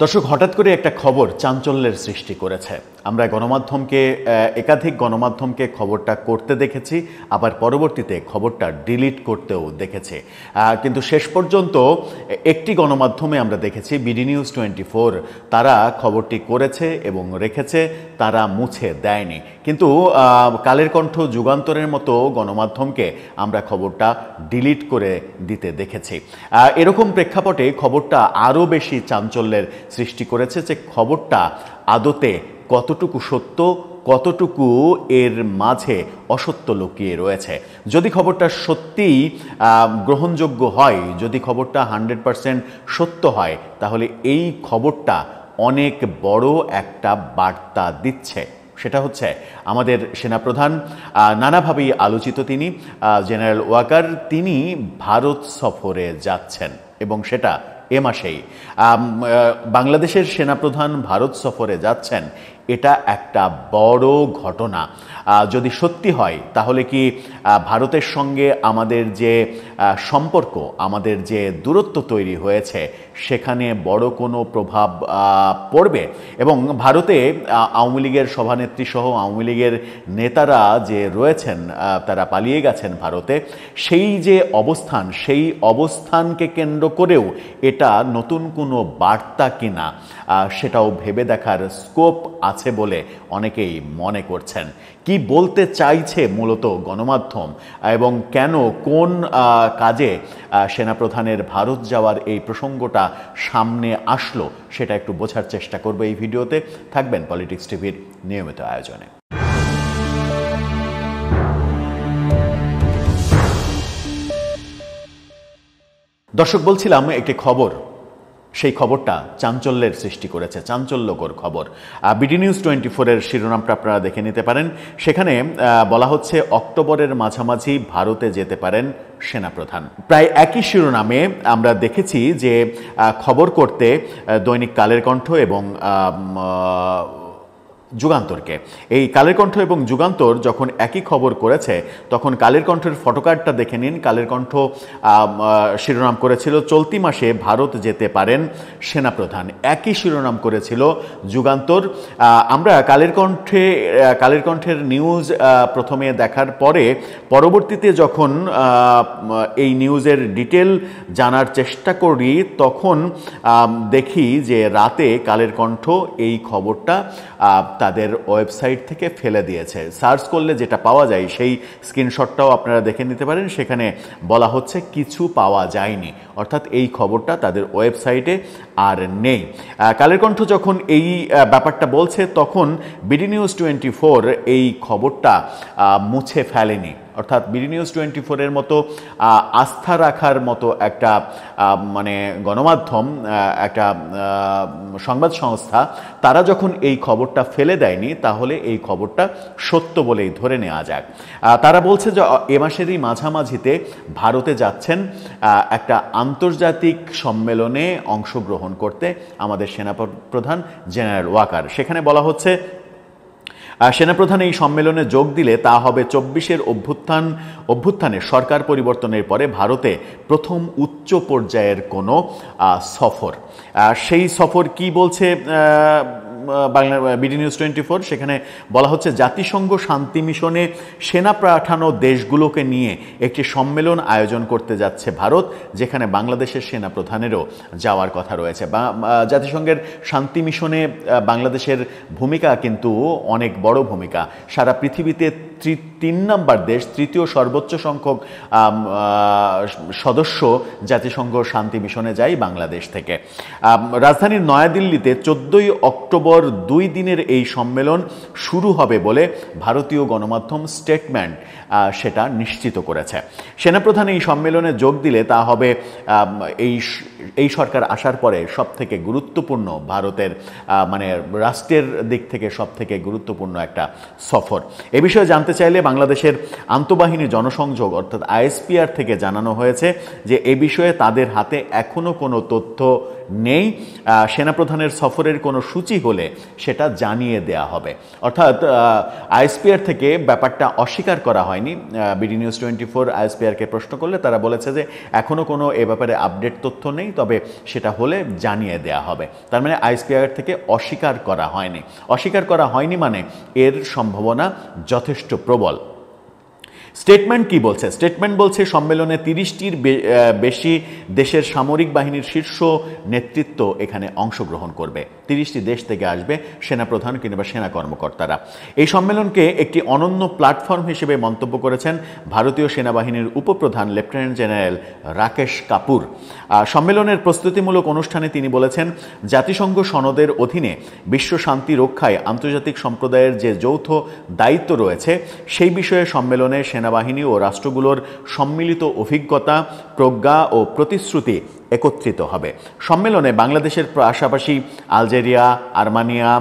দর্শক, হঠাৎ করে একটা খবর চাঞ্চল্যের সৃষ্টি করেছে। আমরা একাধিক গণমাধ্যমকে খবরটা করতে দেখেছি, আবার পরবর্তীতে খবরটা ডিলিট করতেও দেখেছি। কিন্তু শেষ পর্যন্ত একটি গণমাধ্যমে আমরা দেখেছি, বিডি নিউজ 24, তারা খবরটি করেছে এবং রেখেছে, তারা মুছে দেয়নি। কিন্তু কালের কণ্ঠ, যুগান্তরের মতো গণমাধ্যমকে আমরা খবরটা ডিলিট করে দিতে দেখেছি। এরকম প্রেক্ষাপটে খবরটা আরও বেশি চাঞ্চল্যের সৃষ্টি করেছে যে খবরটা আদতে কতটুকু সত্য, কতটুকু এর মাঝে অসত্য লুকিয়ে রয়েছে। যদি খবরটা সত্যিই গ্রহণযোগ্য হয়, যদি খবরটা 100% সত্য হয়, তাহলে এই খবরটা অনেক বড় একটা বার্তা দিচ্ছে। সেটা হচ্ছে আমাদের সেনাপ্রধান, নানাভাবেই আলোচিত তিনি, জেনারেল ওয়াকার, তিনি ভারত সফরে যাচ্ছেন এবং সেটা এ মাসেই। বাংলাদেশের সেনাপ্রধান ভারত সফরে যাচ্ছেন, এটা একটা বড় ঘটনা। যদি সত্যি হয় তাহলে কি ভারতের সঙ্গে আমাদের যে সম্পর্ক, আমাদের যে দূরত্ব তৈরি হয়েছে, সেখানে বড় কোনো প্রভাব পড়বে? এবং ভারতে আওয়ামী লীগের সভানেত্রী সহ আওয়ামী লীগের নেতারা যে রয়েছেন, তারা পালিয়ে গেছেন ভারতে, সেই যে অবস্থান, সেই অবস্থানকে কেন্দ্র করেও এটা নতুন কোনো বার্তা কিনা, সেটাও ভেবে দেখার স্কোপ আছে বলে অনেকেই মনে করছেন। কি বলতে চাইছে মূলত গণমাধ্যম এবং কেন, কোন কাজে সেনাপ্রধানের ভারত যাওয়ার এই প্রসঙ্গটা সামনে আসলো, সেটা একটু বোঝার চেষ্টা করবো এই ভিডিওতে। থাকবেন পলিটিক্স টিভির নিয়মিত আয়োজনে। দর্শক, বলছিলাম একটি খবর, সেই খবরটা চাঞ্চল্যের সৃষ্টি করেছে, চাঞ্চল্যকর খবর। বিডি নিউজ 24-এর শিরোনামটা আপনারা দেখে নিতে পারেন। সেখানে বলা হচ্ছে, অক্টোবরের মাঝামাঝি ভারতে যেতে পারেন সেনাপ্রধান। প্রায় একই শিরোনামে আমরা দেখেছি যে খবর করতে দৈনিক কালের কণ্ঠ এবং যুগান্তরকে। এই কালের কণ্ঠ এবং যুগান্তর যখন একই খবর করেছে, তখন কালের কণ্ঠের ফটোকার্ডটা দেখে নিন। কালের কণ্ঠ শিরোনাম করেছিল, চলতি মাসে ভারত যেতে পারেন সেনাপ্রধান। একই শিরোনাম করেছিল যুগান্তর। আমরা কালের কণ্ঠের নিউজ প্রথমে দেখার পরে, পরবর্তীতে যখন এই নিউজের ডিটেল জানার চেষ্টা করি, তখন দেখি যে রাতে কালের কণ্ঠ এই খবরটা তাদের ওয়েবসাইট থেকে ফেলে দিয়েছে। সার্চ করলে যেটা পাওয়া যায়, সেই স্ক্রিনশটটাও আপনারা দেখে নিতে পারেন। সেখানে বলা হচ্ছে কিছু পাওয়া যায়নি, অর্থাৎ এই খবরটা তাদের ওয়েবসাইটে আর নেই। কালের কণ্ঠ যখন এই ব্যাপারটা বলছে, তখন বিডি নিউজ 24 এই খবরটা মুছে ফেলেনি। অর্থাৎ বিডি নিউজ 24-এর মতো আস্থা রাখার মতো একটা গণমাধ্যম, একটা সংবাদ সংস্থা, তারা যখন এই খবরটা ফেলে দেয়নি, তাহলে এই খবরটা সত্য বলেই ধরে নেওয়া যাক। তারা বলছে যে এ মাসেরই মাঝামাঝিতে ভারতে যাচ্ছেন একটা আন্তর্জাতিক সম্মেলনে অংশগ্রহণ করতে আমাদের সেনাপ্রধান জেনারেল ওয়াকার। সেখানে বলা হচ্ছে, সেনাপ্রধান এই সম্মেলনে যোগ দিলে তা হবে 24-এর অভ্যুত্থানে সরকার পরিবর্তনের পরে ভারতে প্রথম উচ্চ পর্যায়ের কোনো সফর। সেই সফর কি বলছে বিডি নিউজ 24? সেখানে বলা হচ্ছে, জাতিসংঘ শান্তি মিশনে সেনা পাঠানো দেশগুলোকে নিয়ে একটি সম্মেলন আয়োজন করতে যাচ্ছে ভারত, যেখানে বাংলাদেশের সেনাপ্রধানেরও যাওয়ার কথা রয়েছে। জাতিসংঘের শান্তি মিশনে বাংলাদেশের ভূমিকা কিন্তু অনেক বড় ভূমিকা। সারা পৃথিবীতে 3 নম্বর দেশ, তৃতীয় সর্বোচ্চ সংখ্যক সদস্য জাতিসংঘ শান্তি মিশনে যায় বাংলাদেশ থেকে। রাজধানীর নয়াদিল্লিতে 14ই অক্টোবর 2 দিনের এই সম্মেলন শুরু হবে বলে ভারতীয় গণমাধ্যম স্টেটমেন্ট সেটা নিশ্চিত করেছে। সেনাপ্রধান এই সম্মেলনে যোগ দিলে তা হবে এই সরকার আসার পরে সবথেকে গুরুত্বপূর্ণ, ভারতের রাষ্ট্রের দিক থেকে সবথেকে গুরুত্বপূর্ণ একটা সফর। এ বিষয়ে জানতে চাইলে বাংলাদেশের আন্তঃবাহিনী জনসংযোগ অর্থাৎ আইএসপিআর থেকে জানানো হয়েছে যে এ বিষয়ে তাদের হাতে এখনো কোনো তথ্য নেই। সেনাপ্রধানের সফরের কোনো সূচি হলে সেটা জানিয়ে দেয়া হবে। অর্থাৎ আইএসপিআর থেকে ব্যাপারটা অস্বীকার করা হয়নি। বিডি নিউজ 24 আইএসপিআরকে প্রশ্ন করলে তারা বলেছে যে এখনো কোনো এ ব্যাপারে আপডেট তথ্য নেই, তবে সেটা হলে জানিয়ে দেয়া হবে। তার মানে আইএসপিআর থেকে অস্বীকার করা হয়নি। অস্বীকার করা হয়নি মানে এর সম্ভাবনা যথেষ্ট প্রবল। স্টেটমেন্ট কি বলছে? স্টেটমেন্ট বলছে সম্মেলনে 30টির বেশি দেশের সামরিক বাহিনীর শীর্ষ নেতৃত্ব এখানে অংশগ্রহণ করবে। 30টি দেশ থেকে আসবে সেনাপ্রধান কিংবা সেনা কর্মকর্তারা। এই সম্মেলনকে একটি অনন্য প্ল্যাটফর্ম হিসেবে মন্তব্য করেছেন ভারতীয় সেনাবাহিনীর উপপ্রধান লেফটেন্যান্ট জেনারেল রাকেশ কাপুর। সম্মেলনের প্রস্তুতিমূলক অনুষ্ঠানে তিনি বলেছেন, জাতিসংঘ সনদের অধীনে বিশ্ব শান্তি রক্ষায় আন্তর্জাতিক সম্প্রদায়ের যে যৌথ দায়িত্ব রয়েছে সেই বিষয়ে সম্মেলনে সেনাবাহিনী ও রাষ্ট্রগুলোর সম্মিলিত অভিজ্ঞতা, প্রজ্ঞা ও প্রতিশ্রুতি একত্রিত হবে। সম্মেলনে বাংলাদেশের পাশাপাশি Algeria, Armenia,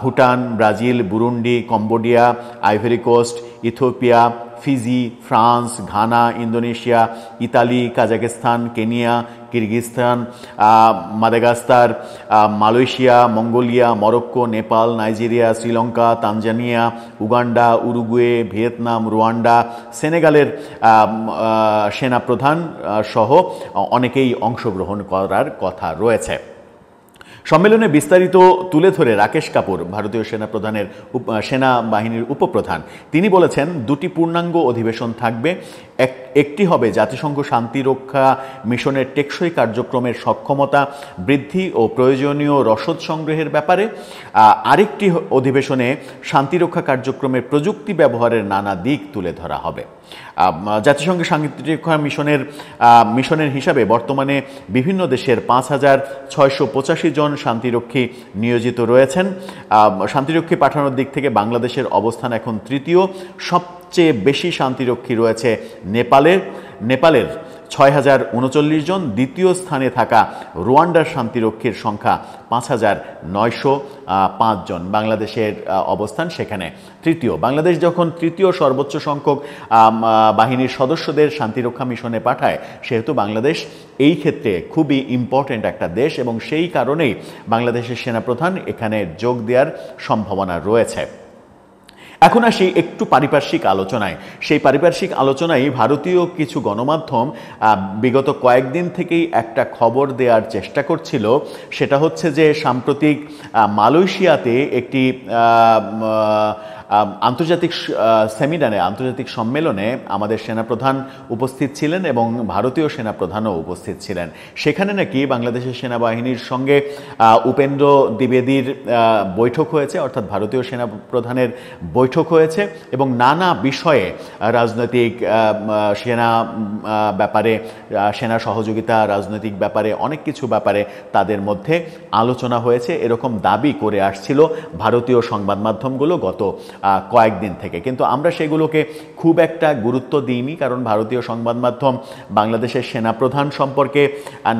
Bhutan, Brazil, Burundi, Cambodia, Ivory Coast, Ethiopia, Fiji, France, Ghana, Indonesia, Italy, Kazakhstan, Kenya, Kyrgyzstan, Madagascar, Malaysia, Mongolia, Morocco, Nepal, Nigeria, Sri Lanka, Tanzania, Uganda, Uruguay, Vietnam, Rwanda, সেনেগালের সেনাপ্রধান সহ অনেকেই অংশগ্রহণ করার কথা রয়েছে। সম্মেলনে বিস্তারিত তুলে ধরে রাকেশ কাপুর, ভারতীয় সেনাবাহিনীর উপপ্রধান, তিনি বলেছেন, দুটি পূর্ণাঙ্গ অধিবেশন থাকবে। একটি হবে জাতিসংঘ শান্তিরক্ষা মিশনের টেকসই কার্যক্রমের সক্ষমতা বৃদ্ধি ও প্রয়োজনীয় রসদ সংগ্রহের ব্যাপারে। আরেকটি অধিবেশনে শান্তিরক্ষা কার্যক্রমের প্রযুক্তি ব্যবহারের নানা দিক তুলে ধরা হবে। জাতিসংঘের শান্তিরক্ষা মিশনের হিসাবে বর্তমানে বিভিন্ন দেশের 5,685 জন শান্তিরক্ষী নিয়োজিত রয়েছেন। শান্তিরক্ষী পাঠানোর দিক থেকে বাংলাদেশের অবস্থান এখন তৃতীয়। সবচেয়ে বেশি শান্তিরক্ষী রয়েছে নেপালের 6,039 জন। দ্বিতীয় স্থানে থাকা রুয়ান্ডার শান্তিরক্ষীর সংখ্যা 5,905 জন। বাংলাদেশের অবস্থান সেখানে তৃতীয়। বাংলাদেশ যখন তৃতীয় সর্বোচ্চ সংখ্যক বাহিনীর সদস্যদের শান্তিরক্ষা মিশনে পাঠায়, সেহেতু বাংলাদেশ এই ক্ষেত্রে খুবই ইম্পর্ট্যান্ট একটা দেশ এবং সেই কারণেই বাংলাদেশের সেনাপ্রধান এখানে যোগ দেওয়ার সম্ভাবনা রয়েছে। এখন আসি একটু পারিপার্শ্বিক আলোচনায়। সেই পারিপার্শ্বিক আলোচনায় ভারতীয় কিছু গণমাধ্যম বিগত কয়েকদিন থেকেই একটা খবর দেওয়ার চেষ্টা করছিল। সেটা হচ্ছে যে সাম্প্রতিক মালয়েশিয়াতে একটি আন্তর্জাতিক সেমিনারে, আন্তর্জাতিক সম্মেলনে আমাদের সেনাপ্রধান উপস্থিত ছিলেন এবং ভারতীয় সেনাপ্রধানও উপস্থিত ছিলেন। সেখানে নাকি বাংলাদেশের সেনাবাহিনীর সঙ্গে উপেন্দ্র দ্বিবেদীর বৈঠক হয়েছে, অর্থাৎ ভারতীয় সেনাপ্রধানের বৈঠক হয়েছে এবং নানা বিষয়ে রাজনৈতিক সেনা ব্যাপারে, সেনা সহযোগিতা, রাজনৈতিক ব্যাপারে, অনেক কিছু ব্যাপারে তাদের মধ্যে আলোচনা হয়েছে, এরকম দাবি করে আসছিল ভারতীয় সংবাদ মাধ্যমগুলো গত কয়েকদিন থেকে। কিন্তু আমরা সেগুলোকে খুব একটা গুরুত্ব দিইনি, কারণ ভারতীয় সংবাদ মাধ্যম বাংলাদেশের সেনাপ্রধান সম্পর্কে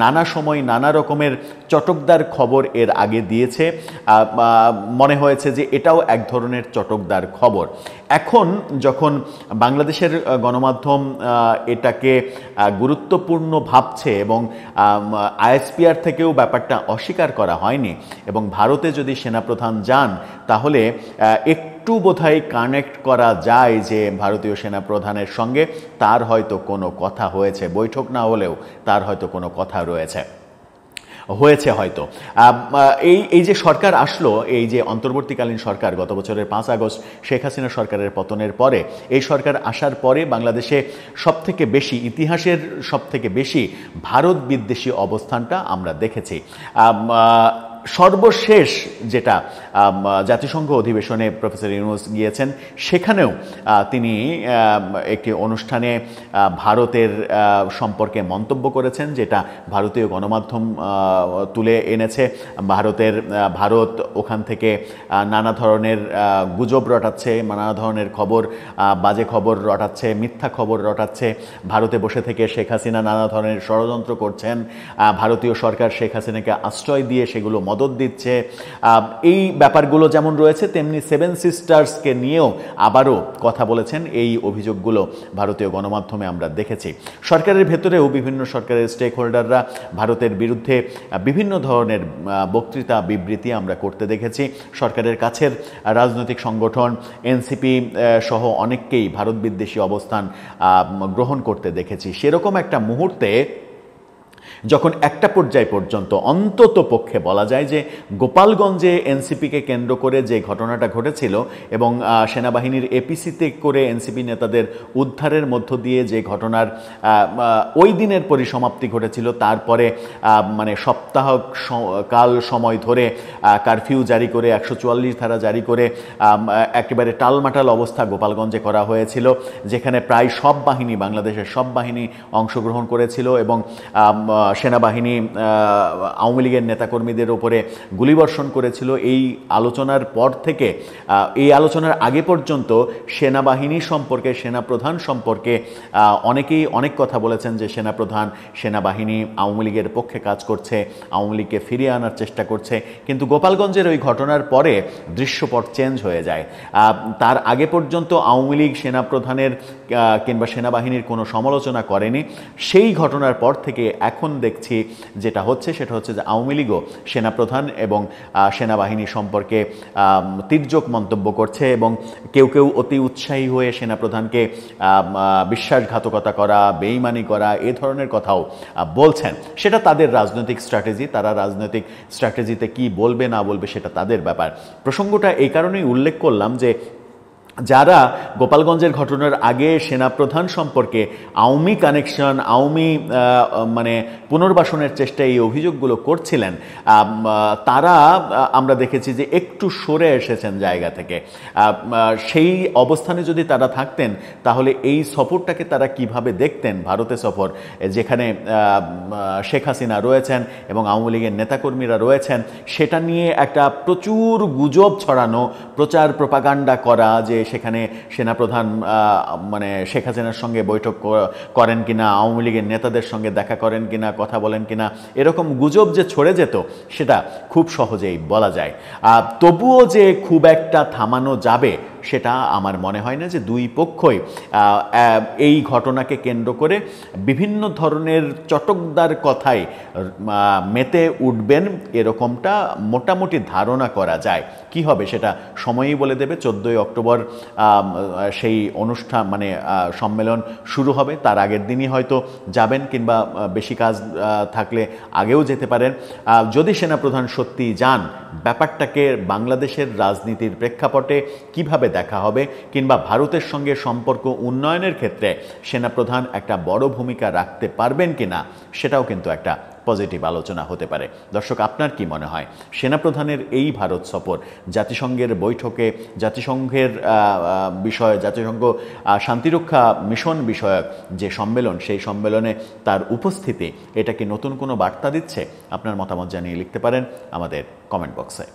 নানা সময় নানা রকমের চটকদার খবর এর আগে দিয়েছে। মনে হয়েছে যে এটাও এক ধরনের চটকদার খবর। এখন যখন বাংলাদেশের গণমাধ্যম এটাকে গুরুত্বপূর্ণ ভাবছে এবং আইএসপিআর থেকেও ব্যাপারটা অস্বীকার করা হয়নি এবং ভারতে যদি সেনাপ্রধান যান তাহলে একটু বোধহয় কানেক্ট করা যায় যে ভারতীয় সেনাপ্রধানের সঙ্গে তার হয়তো কোনো কথা হয়েছে, বৈঠক না হলেও তার হয়তো কোনো কথা হয়েছে হয়তো। এই যে সরকার আসলো, এই যে অন্তর্বর্তীকালীন সরকার, গত বছরের 5 আগস্ট শেখ হাসিনা সরকারের পতনের পরে এই সরকার আসার পরে বাংলাদেশে সবথেকে বেশি, ইতিহাসের সবথেকে বেশি ভারত বিদ্বেষী অবস্থানটা আমরা দেখেছি। সর্বশেষ যেটা জাতিসংঘ অধিবেশনে প্রফেসর ইউনূস গিয়েছেন, সেখানেও তিনি একটি অনুষ্ঠানে ভারতের সম্পর্কে মন্তব্য করেছেন, যেটা ভারতীয় গণমাধ্যম তুলে এনেছে। ভারত ওখান থেকে নানা ধরনের গুজব রটাচ্ছে, নানা ধরনের খবর, বাজে খবর রটাচ্ছে, মিথ্যা খবর রটাচ্ছে। ভারতে বসে থেকে শেখ হাসিনা নানা ধরনের ষড়যন্ত্র করছেন, ভারতীয় সরকার শেখ হাসিনাকে আশ্রয় দিয়ে সেগুলো মদত দিচ্ছে। এই ব্যাপারগুলো যেমন রয়েছে, তেমনি 7 সিস্টার্সকে নিয়েও আবারও কথা বলেছেন। এই অভিযোগগুলো ভারতীয় গণমাধ্যমে আমরা দেখেছি। সরকারের ভেতরেও বিভিন্ন সরকারের স্টেক হোল্ডাররা ভারতের বিরুদ্ধে বিভিন্ন ধরনের বক্তৃতা, বিবৃতি আমরা করতে দেখেছি। সরকারের কাছের রাজনৈতিক সংগঠন এনসিপি সহ অনেককেই ভারত বিদ্বেষী অবস্থান গ্রহণ করতে দেখেছি। সেরকম একটা মুহূর্তে যখন একটা পর্যায় পর্যন্ত অন্তত পক্ষে বলা যায় যে গোপালগঞ্জে এনসিপিকে কেন্দ্র করে যে ঘটনাটা ঘটেছিল এবং সেনাবাহিনীর এপিসিতে করে এনসিপি নেতাদের উদ্ধারের মধ্য দিয়ে যে ঘটনার ওই দিনের পরিসমাপ্তি ঘটেছিল, তারপরে মানে সপ্তাহ কাল সময় ধরে কারফিউ জারি করে 144 ধারা জারি করে একেবারে টালমাটাল অবস্থা গোপালগঞ্জে করা হয়েছিল, যেখানে প্রায় সব বাহিনী, বাংলাদেশের সব বাহিনী অংশগ্রহণ করেছিল এবং সেনাবাহিনী আওয়ামী লীগের নেতাকর্মীদের উপরে গুলিবর্ষণ করেছিল। এই আলোচনার পর থেকে এই আলোচনার আগে পর্যন্ত সেনাবাহিনী সম্পর্কে, সেনাপ্রধান সম্পর্কে অনেকেই অনেক কথা বলেছেন যে সেনাপ্রধান, সেনাবাহিনী আওয়ামী লীগের পক্ষে কাজ করছে, আওয়ামী লীগকে ফিরিয়ে আনার চেষ্টা করছে। কিন্তু গোপালগঞ্জের ওই ঘটনার পরে দৃশ্যপট চেঞ্জ হয়ে যায়। তার আগে পর্যন্ত আওয়ামী লীগ সেনাপ্রধানের কিংবা সেনাবাহিনীর কোনো সমালোচনা করেনি। সেই ঘটনার পর থেকে এখন দেখছি যেটা হচ্ছে সেটা হচ্ছে যে আওয়ামী লীগও সেনাপ্রধান এবং সেনাবাহিনী সম্পর্কে তির্যক মন্তব্য করছে এবং কেউ কেউ অতি উৎসাহী হয়ে সেনাপ্রধানকে বিশ্বাসঘাতকতা করা, বেইমানি করা, এ ধরনের কথাও বলছেন। সেটা তাদের রাজনৈতিক স্ট্র্যাটেজি, তারা রাজনৈতিক স্ট্র্যাটেজিতে কি বলবে না বলবে সেটা তাদের ব্যাপার। প্রসঙ্গটা এই কারণেই উল্লেখ করলাম যে যারা গোপালগঞ্জের ঘটনার আগে সেনাপ্রধান সম্পর্কে আওয়ামী কানেকশন, আওয়ামী মানে পুনর্বাসনের চেষ্টা, এই অভিযোগগুলো করছিলেন, তারা আমরা দেখেছি যে একটু সরে এসেছেন জায়গা থেকে। সেই অবস্থানে যদি তারা থাকতেন তাহলে এই সফরটাকে তারা কিভাবে দেখতেন, ভারতে সফর যেখানে শেখ হাসিনা রয়েছেন এবং আওয়ামী লীগের নেতাকর্মীরা রয়েছেন, সেটা নিয়ে একটা প্রচুর গুজব ছড়ানো, প্রচার প্রপাগান্ডা করা যে সেখানে সেনাপ্রধান মানে শেখ হাসিনার সঙ্গে বৈঠক করেন কিনা, আওয়ামী লীগের নেতাদের সঙ্গে দেখা করেন কিনা, কথা বলেন কিনা, এরকম গুজব যে ছড়ে যেত সেটা খুব সহজেই বলা যায়। তবুও যে খুব একটা থামানো যাবে সেটা আমার মনে হয় না। যে দুই পক্ষই এই ঘটনাকে কেন্দ্র করে বিভিন্ন ধরনের চটকদার কথায় মেতে উঠবেন এরকমটা মোটামুটি ধারণা করা যায়। কি হবে সেটা সময়ই বলে দেবে। 14ই অক্টোবর সেই অনুষ্ঠান মানে সম্মেলন শুরু হবে, তার আগের দিনই হয়তো যাবেন কিংবা বেশি কাজ থাকলে আগেও যেতে পারেন। যদি সেনাপ্রধান সত্যিই যান, ব্যাপারটাকে বাংলাদেশের রাজনীতির প্রেক্ষাপটে কিভাবে দেখা হবে কিংবা ভারতের সঙ্গে সম্পর্ক উন্নয়নের ক্ষেত্রে সেনাপ্রধান একটা বড় ভূমিকা রাখতে পারবেন কিনা, সেটাও কিন্তু একটা পজিটিভ আলোচনা হতে পারে। দর্শক, আপনার কি মনে হয় সেনাপ্রধানের এই ভারত সফর, জাতিসংঘের বৈঠকে, জাতিসংঘের বিষয়, জাতিসংঘ শান্তিরক্ষা মিশন বিষয়ক যে সম্মেলন, সেই সম্মেলনে তার উপস্থিতি, এটা কি নতুন কোনো বার্তা দিচ্ছে? আপনার মতামত জানিয়ে লিখতে পারেন আমাদের কমেন্ট বক্সে।